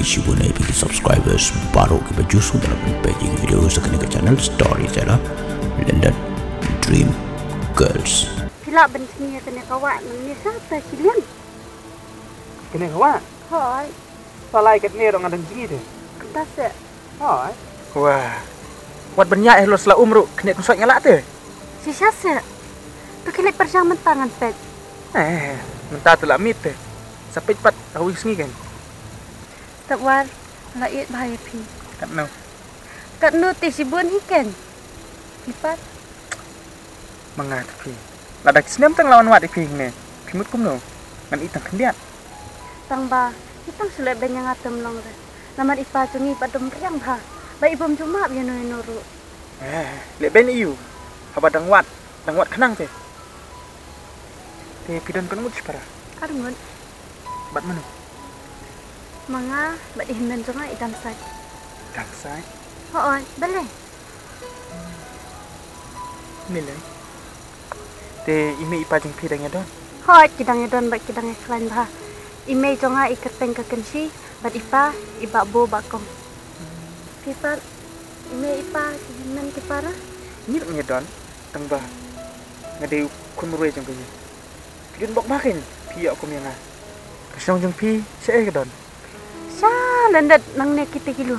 Shibune bagi subscribers baru kita justru dalam page video sekali ke channel story saya London Dream Girls. Pila bentuknya kena kawan ni siapa kalian? Kena kawan? Hai. Salai kat ni orang ada sini tu. Kita se. Hai. Wah. Buat banyak lo sela umru kena kusat ngelak tu. Si siapa? Tu kena perjalanan tangan pet. Mentah tu lah mit tu. Sampai cepat tahu sini kan. Takwar lait bahaya pi. Kat no. Kat no ti sibun hiken. Lipat. Mangat pi. Lada kisnem tang lawan wat pi ni. Pimut kum no. Ngan itang kendiat. Tang ba, itang selek ben yang atem long re. Namar ipa tungi padom riang ba. Ba ibom cuma biar nuru. Lek ben iu. Haba dang wat kenang te. Te pidon kan mut separa. Arun. Bat mana? Manga ba dihimen cuma idam sai. Dang sai. Hoi, bele. Nilai. Te ime ipa jeng pidangnya don. Hoi, kidangnya don ba kidangnya klan ba. Ime jonga ikat peng ke kensi, bat ipa iba bo bakong. Kipar ime ipa dihimen kipara. Nyirnya don. Tang ba. Ngade kun ruwe jeng kaya. Pidon bok makin. Pia aku mianga. Kasong jeng pi saya ke don. Sa landat nang ne kita kilo.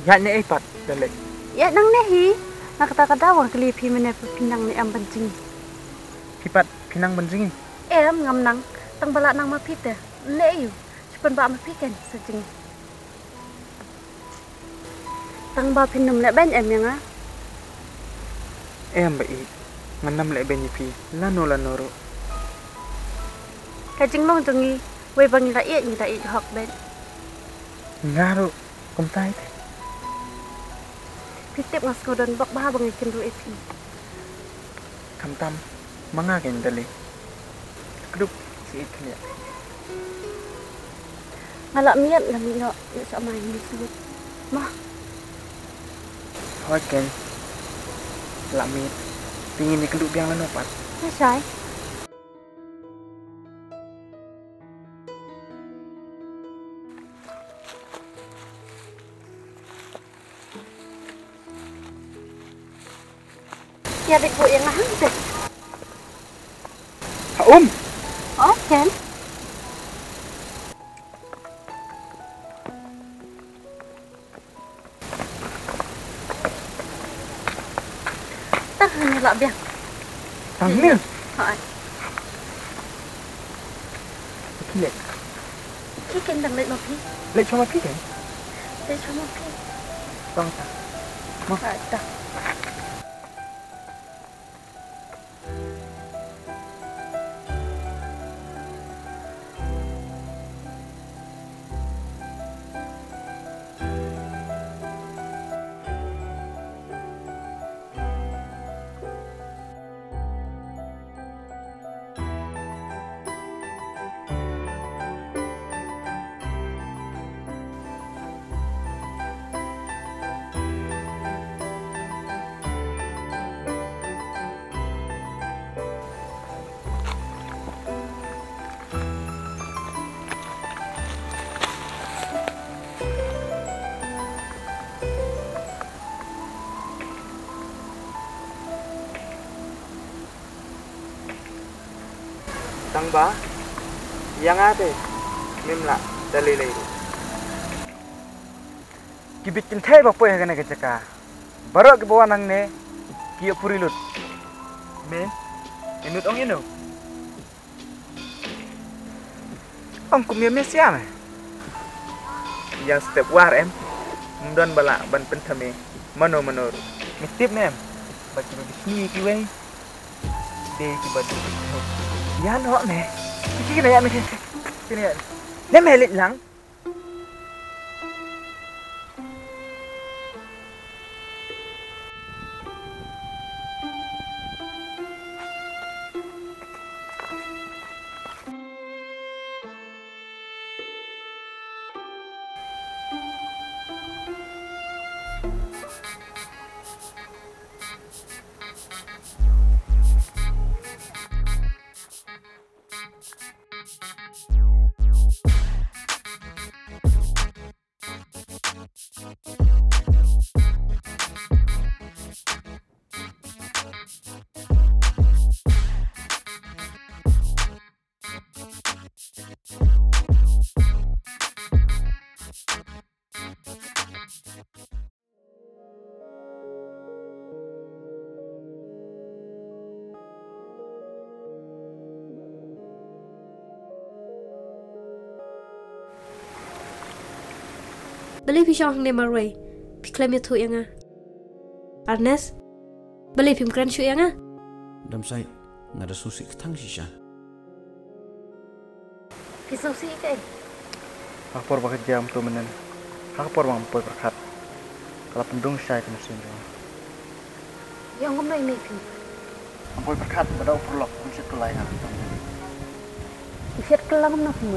Ya ne ipat dalek. Ya nang nehi. Nak kata kadawang kelipi mene pinang ni am bencing. Kipat pinang benjing. Ngam nang tang balak nang mapite. Le yu. Sepen ba mapiken sejing. Tang ba pinum le ben yang ah. Ba i. Nganam le ben pi. Lano ro. Kajing long tungi. Wei bang ila hok ben. Ngaro kumtai te. Pitip ngas kodon bak bah bang ikin ru epi. Kamtam manga ken dali. Keduk si ikan ya. Ngalak miat lang ilo sama ini sebut. Mah. Hoi ken. Lamit. Pingin ni keduk biang lano pat. Masai. Ya dek bu yang ahang deh. Oh Ken. Tak hanya lah biang. Tang ni. Hai. Kile. Kiken dang lek nopi. Lek cuma pi kan? Lek cuma pi. Bang ta. Mau ada. Tang ba. Yang ate. Mimla dali lay. Kibit kin thai ba poy hagane ke chaka. Baro ke bawa nang ne. Kiyo purilut. Men. Enut ong ino. Ong kumya mesia me. Yang step war em. Mundon bala ban pentame. Mano manor. Mitip nem. Bagi bagi kiwe. De ki badu. Yan ho me. Kiki na yan me. Kini yan. Nem helit lang. beli pisang ne marway piklem tu yang Arnes beli pim keren shu yang Dam sai ngada susi ketang sisa. Pisau sih ke? Hakpor bekerja untuk menen. Hakpor mampu berkat. Kalau pendung saya kena sini. Yang kamu ini pim. Mampu berkat pada perlok konsep kelayangan. Ifir kelang kamu pim.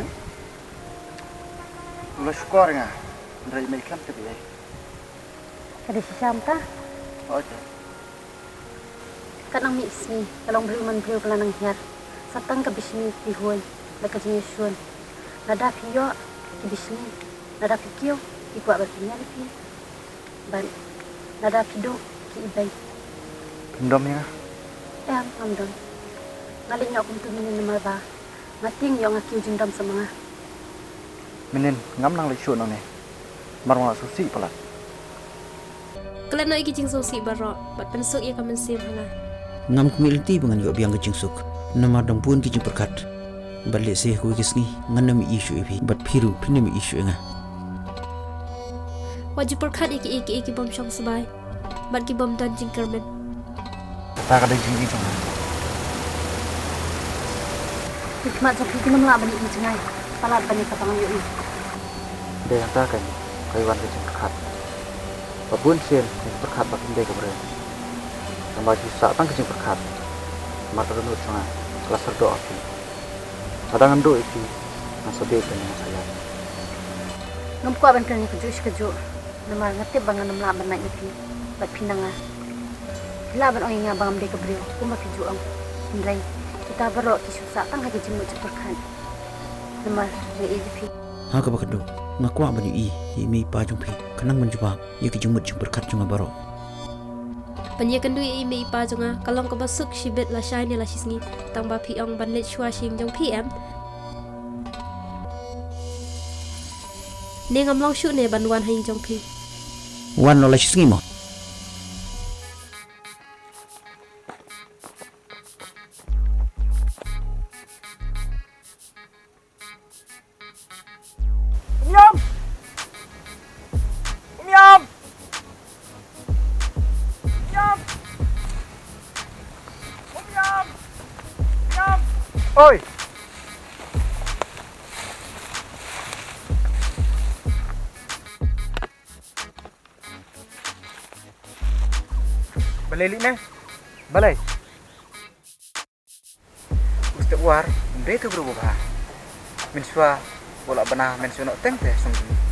Ulah syukur ngah. Dari mereka tapi ya. Ada sisa apa? Oke. Kanang mi ismi, kalau beli man beli kelanang hiar. Satang ke bisni pihuan, mereka jenis suan. Nada piyo di bisni, nada pikio ibu abad punya lebih. Ban, nada pido ki ibai. Pendom ya. Ngandon. Ngalinya aku tu minin nama ba. Ngating yang aku jendam semanga. Menen ngam nang lesu nang ne. Marwa susi pala. Kalian nak ikut sosi barok, buat pensuk ya kamen sim hana. Ngam kumilti bangan yo biang kecing suk. Nama dong pun kecing perkat. Balik sih ku kisni nganam isu ibi. Bat piru pinam isu nga. Wajib perkat iki bom syong sebai. Bat ki bom dan jingkermen. Tak ada jingi tu. Hikmat sapi kita melak balik ni cengai. Palat balik kapangan yuk ni. Dia yang tak kan. Kaiwan kecing perkat. Babun sien kecing perkat bakin dia keberan. Sama sisa tang kecing perkat. Mata renut sangat. Kelas berdoa api. Sadangan doa itu. Masa dia dengan saya. Nampu aban kan kejuk. Nama ngetip bangan namla aban naik itu. Bat pinanga. Bila aban orang yang abang dia kebriu. Kuma kejuk ang. Hindrai. Kita berok kisah tang hagi jemut ceperkan. Nama dia itu. Ha ka bakado. Ngakwa bani mi pa jong pi. Kanang menjuba. Ye ki jumut jing berkat jong baro. Penyekan dui ime ipa jonga kalong ko basuk shibet la shine la shisngi tang ba pi ong ban let chua shing jong PM. Ne ngam long shu ne ban wan haing jong pi. Wan no la shisngi mo. Oi. Balai ni, balai. Ustaz war, mereka berubah. Mensua, bola benah mensua nak teng teh sungguh.